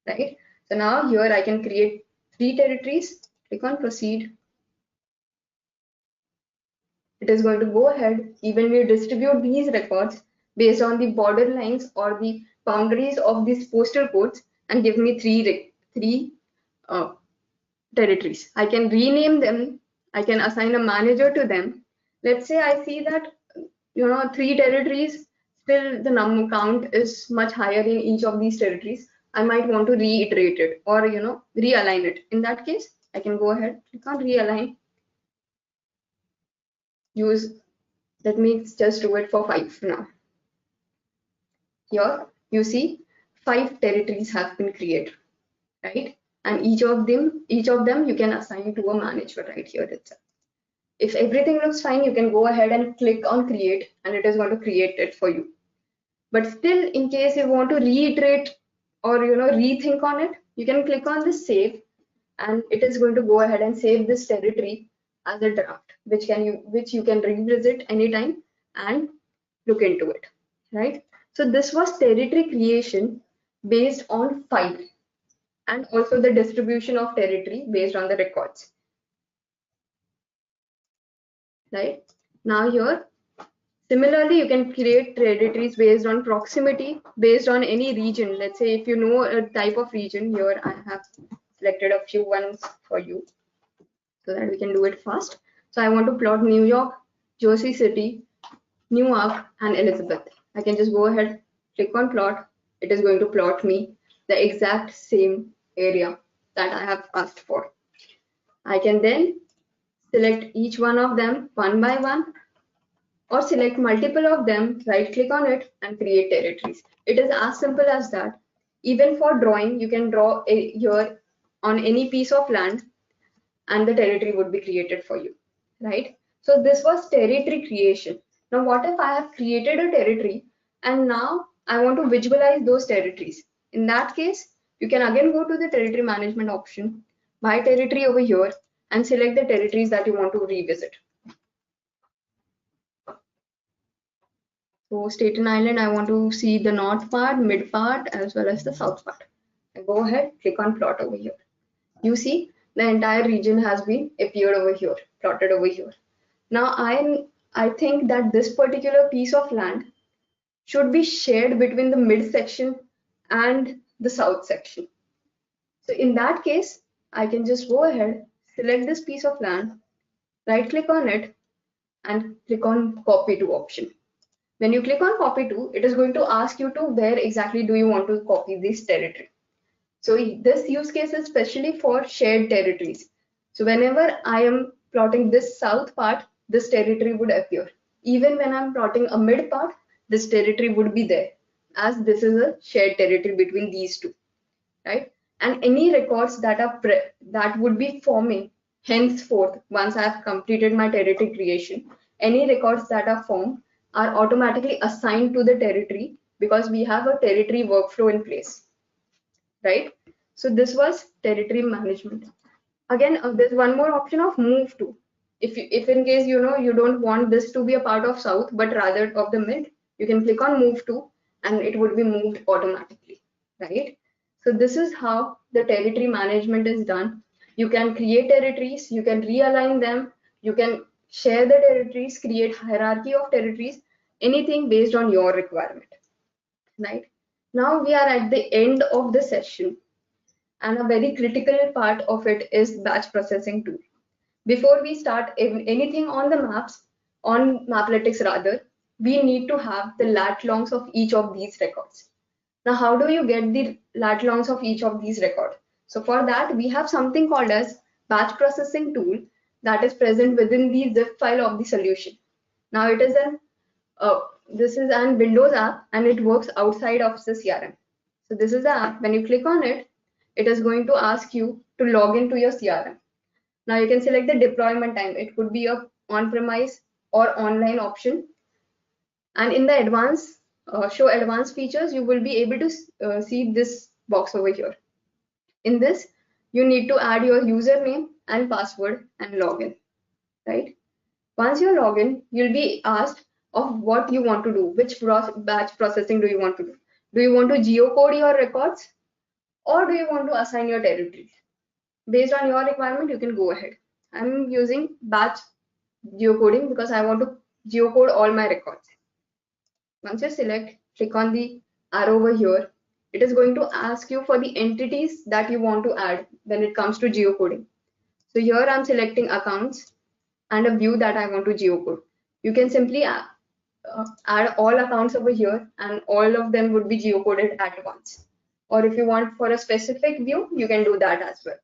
right? So now here I can create 3 territories. Click on proceed. It is going to go ahead evenly distribute these records based on the border lines or the boundaries of these postal codes and give me three uh, territories. I can rename them. I can assign a manager to them. Let's say I see that 3 territories, still the number count is much higher in each of these territories. I might want to reiterate it or realign it. In that case, I can go ahead, click on realign, use, let me just do it for 5 now. Here you see 5 territories have been created, right? And each of them you can assign to a manager right here itself. If everything looks fine, you can go ahead and click on create and it is going to create it for you. But still, in case you want to reiterate or rethink on it, you can click on this save and it is going to go ahead and save this territory as a draft, which you can revisit anytime and look into it, right? So this was territory creation based on file and also the distribution of territory based on the records, right? Now here, Similarly, you can create territories based on proximity, based on any region. Let's say if you know a type of region, here I have selected a few ones for you so that we can do it fast. So I want to plot New York, Jersey City, Newark, and Elizabeth. I can just go ahead, click on plot. It is going to plot me the exact same area that I have asked for. I can then select each one of them one by one, or select multiple of them, right click on it and create territories. It is as simple as that. Even for drawing, you can draw here on any piece of land and the territory would be created for you, right? So this was territory creation. Now what if I have created a territory and now I want to visualize those territories? In that case, you can again go to the territory management option, by territory over here, and select the territories that you want to revisit. So Staten Island, I want to see the north part, mid part, as well as the south part. I go ahead, click on plot over here. You see the entire region has been appeared over here, plotted over here. Now I think that this particular piece of land should be shared between the mid section and the south section. So in that case, I can just go ahead, select this piece of land, right click on it, and click on copy to option. When you click on copy to, it is going to ask you to where exactly do you want to copy this territory. So this use case is especially for shared territories. So whenever I am plotting this south part, this territory would appear. Even when I'm plotting a mid part, this territory would be there, as this is a shared territory between these two, right? And any records that are that would be forming henceforth once I have completed my territory creation, any records that are formed are automatically assigned to the territory because we have a territory workflow in place, right? So this was territory management. Again, there's one more option of move to. If in case you don't want this to be a part of south but rather of the mid, you can click on move to and it would be moved automatically, right? So this is how the territory management is done. You can create territories, you can realign them, you can share the territories, create hierarchy of territories, anything based on your requirement, right? Now we are at the end of the session, and a very critical part of it is batch processing tool. Before we start anything on the maps, on Maplytics rather, we need to have the lat longs of each of these records. Now, how do you get the lat longs of each of these records? So for that, we have something called as batch processing tool that is present within the zip file of the solution. Now it is this is an Windows app and it works outside of the CRM. So this is the app. When you click on it, it is going to ask you to log into your CRM. Now you can select the deployment time. It could be a on-premise or online option. And in the advanced show advanced features, you will be able to see this box over here. In this, you need to add your username and password and login, right? Once you log in, you'll be asked of what you want to do, which batch processing do you want to do. Do you want to geocode your records or do you want to assign your territories? Based on your requirement, you can go ahead. I'm using batch geocoding because I want to geocode all my records. Once you select, click on the arrow over here. It is going to ask you for the entities that you want to add when it comes to geocoding. So here I'm selecting accounts and a view that I want to geocode. You can simply add all accounts over here and all of them would be geocoded at once. Or if you want for a specific view, you can do that as well,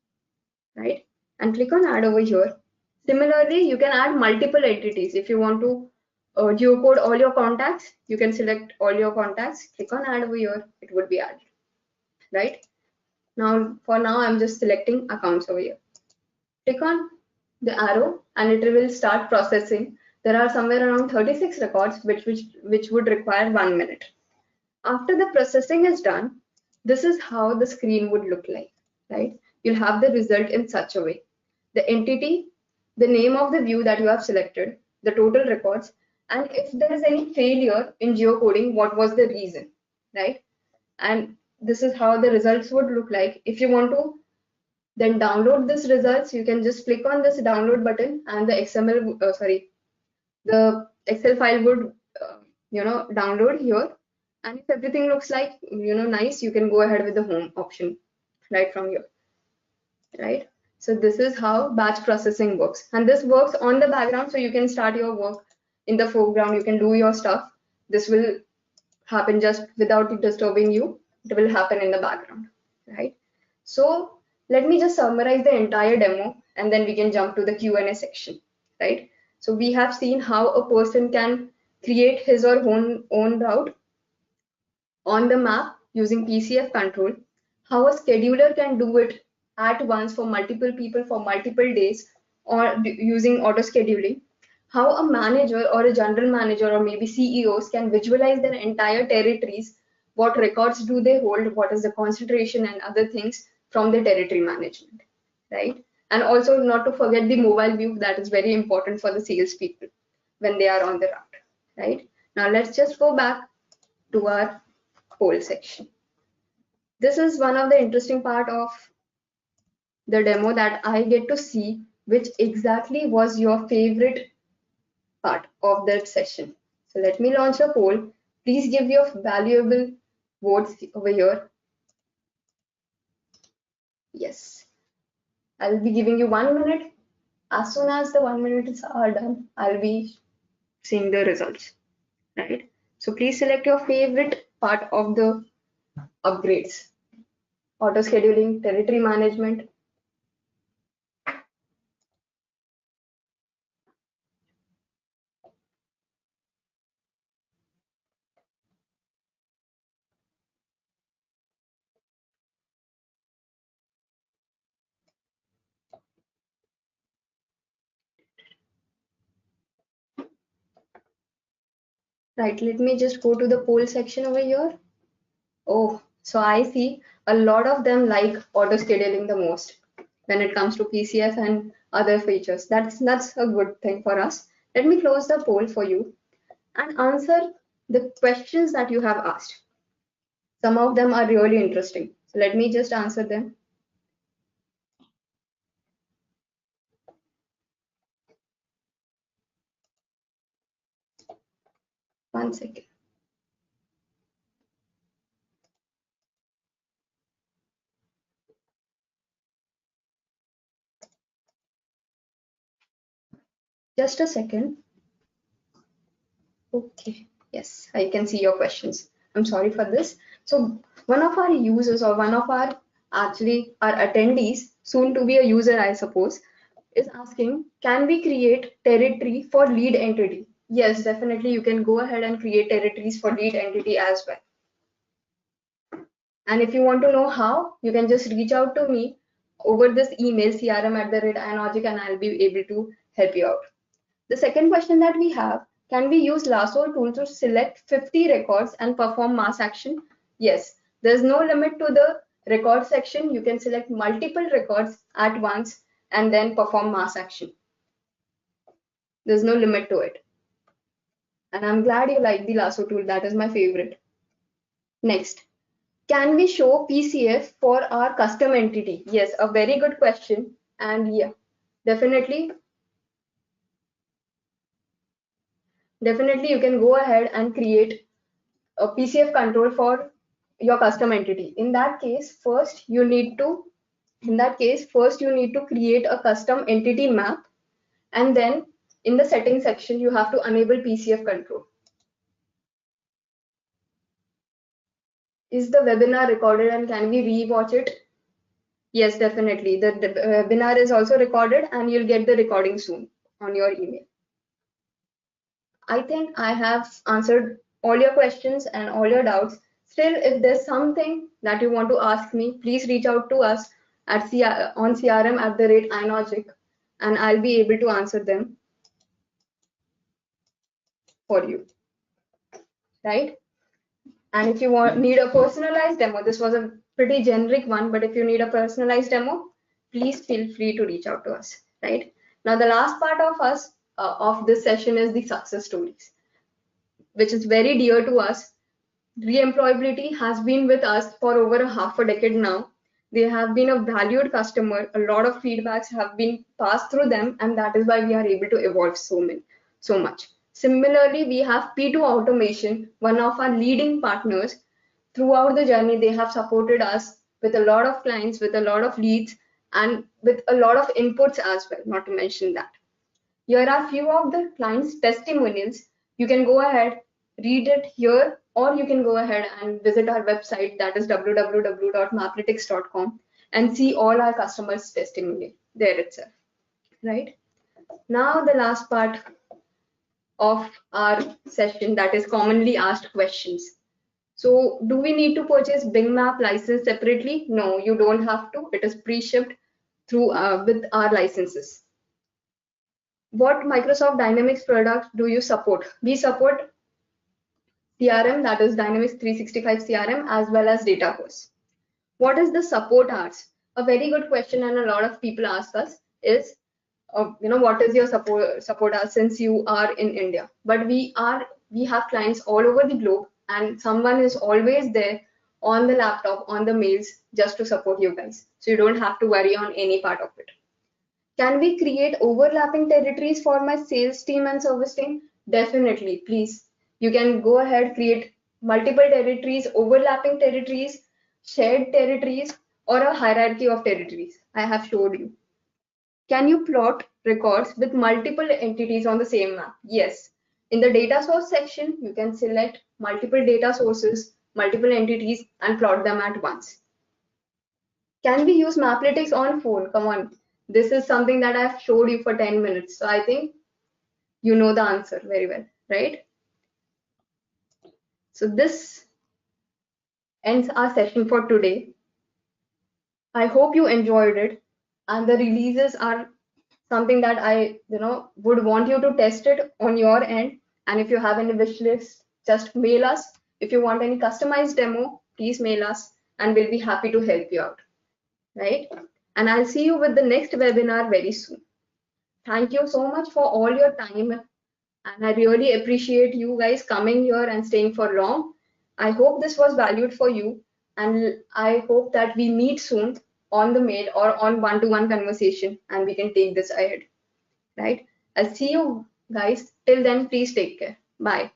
right? And click on add over here. Similarly, you can add multiple entities. If you want to geocode all your contacts, you can select all your contacts, click on add over here, it would be added, right? Now, for now, I'm just selecting accounts over here. Click on the arrow and it will start processing. There are somewhere around 36 records which would require 1 minute. After the processing is done, this is how the screen would look like, right? You'll have the result in such a way. The entity, the name of the view that you have selected, the total records, and if there is any failure in geocoding, what was the reason, right? And this is how the results would look like. If you want to then download this results, you can just click on this download button and the the Excel file would download here. And if everything looks like, nice, you can go ahead with the home option right from here, right? So this is how batch processing works. And this works on the background, so you can start your work in the foreground, you can do your stuff. This will happen just without disturbing you. It will happen in the background, right? So let me just summarize the entire demo and then we can jump to the Q&A section, right? So we have seen how a person can create his or own route on the map using PCF control, how a scheduler can do it at once for multiple people for multiple days or using auto scheduling, how a manager or a general manager or maybe CEOs can visualize their entire territories, what records do they hold, what is the concentration and other things from the territory management, right? And also not to forget the mobile view that is very important for the salespeople when they are on the route, right? Now let's just go back to our poll section. This is one of the interesting part of the demo that I get to see which exactly was your favorite part of that session. So let me launch a poll. Please give your valuable votes over here. Yes, I'll be giving you 1 minute. As soon as the 1 minute are done, I'll be seeing the results, right? So please select your favorite part of the upgrades. Auto scheduling, territory management. Right, let me just go to the poll section over here. Oh, so I see a lot of them like auto scheduling the most when it comes to PCF and other features. That's a good thing for us. Let me close the poll for you and answer the questions that you have asked. Some of them are really interesting. So let me just answer them. One second. Just a second. Okay, yes, I can see your questions. I'm sorry for this. So one of our users or one of our actually our attendees, soon to be a user, I suppose, is asking, can we create territory for lead entity? Yes, definitely you can go ahead and create territories for lead entity as well. And if you want to know how, you can just reach out to me over this email crm@inogic and I'll be able to help you out. The second question that we have, can we use lasso tool to select 50 records and perform mass action? Yes, there's no limit to the record section. You can select multiple records at once and then perform mass action. There's no limit to it. And I'm glad you like the lasso tool. That is my favorite. Next, can we show PCF for our custom entity? Yes, a very good question. And yeah, definitely you can go ahead and create a PCF control for your custom entity. In that case, first you need to create a custom entity map, and then in the settings section you have to enable PCF control. Is the webinar recorded and can we re-watch it? Yes, definitely. The webinar is also recorded and you'll get the recording soon on your email. I think I have answered all your questions and all your doubts. Still, if there's something that you want to ask me, please reach out to us at on crm@inogic and I'll be able to answer them for you, right? And if you need a personalized demo, this was a pretty generic one, but if you need a personalized demo, please feel free to reach out to us, right? Now, the last part of this session is the success stories, which is very dear to us. Re-employability has been with us for over a half a decade now. They have been a valued customer. A lot of feedbacks have been passed through them, and that is why we are able to evolve so much. Similarly, we have P2 Automation, one of our leading partners. Throughout the journey, they have supported us with a lot of clients, with a lot of leads, and with a lot of inputs as well, not to mention that. Here are few of the clients' testimonials. You can go ahead, read it here, or you can go ahead and visit our website, that is www.maplytics.com, and see all our customers' testimonial there itself, right? Now the last part of our session, that is commonly asked questions. So do we need to purchase Bing Map license separately? No, you don't have to. It is pre-shipped through with our licenses. What Microsoft Dynamics products do you support? We support CRM, that is Dynamics 365 CRM, as well as Dataverse. What is the support hours? A very good question, and a lot of people ask us is, what is your support hours since you are in India? But we have clients all over the globe, and someone is always there on the laptop, on the mails, just to support you guys. So you don't have to worry on any part of it. Can we create overlapping territories for my sales team and service team? Definitely, please. You can go ahead, create multiple territories, overlapping territories, shared territories, or a hierarchy of territories. I have showed you. Can you plot records with multiple entities on the same map? Yes. In the data source section, you can select multiple data sources, multiple entities, and plot them at once. Can we use Maplytics on phone? Come on. This is something that I've showed you for 10 minutes. So I think you know the answer very well, right? So this ends our session for today. I hope you enjoyed it, and the releases are something that I would want you to test it on your end. And if you have any wish list, just mail us. If you want any customized demo, please mail us, and we'll be happy to help you out, right? And I'll see you with the next webinar very soon. Thank you so much for all your time, and I really appreciate you guys coming here and staying for long. I hope this was valued for you, and I hope that we meet soon on the mail or on one-to-one conversation, and we can take this ahead, right? I'll see you guys. Till then, please take care. Bye.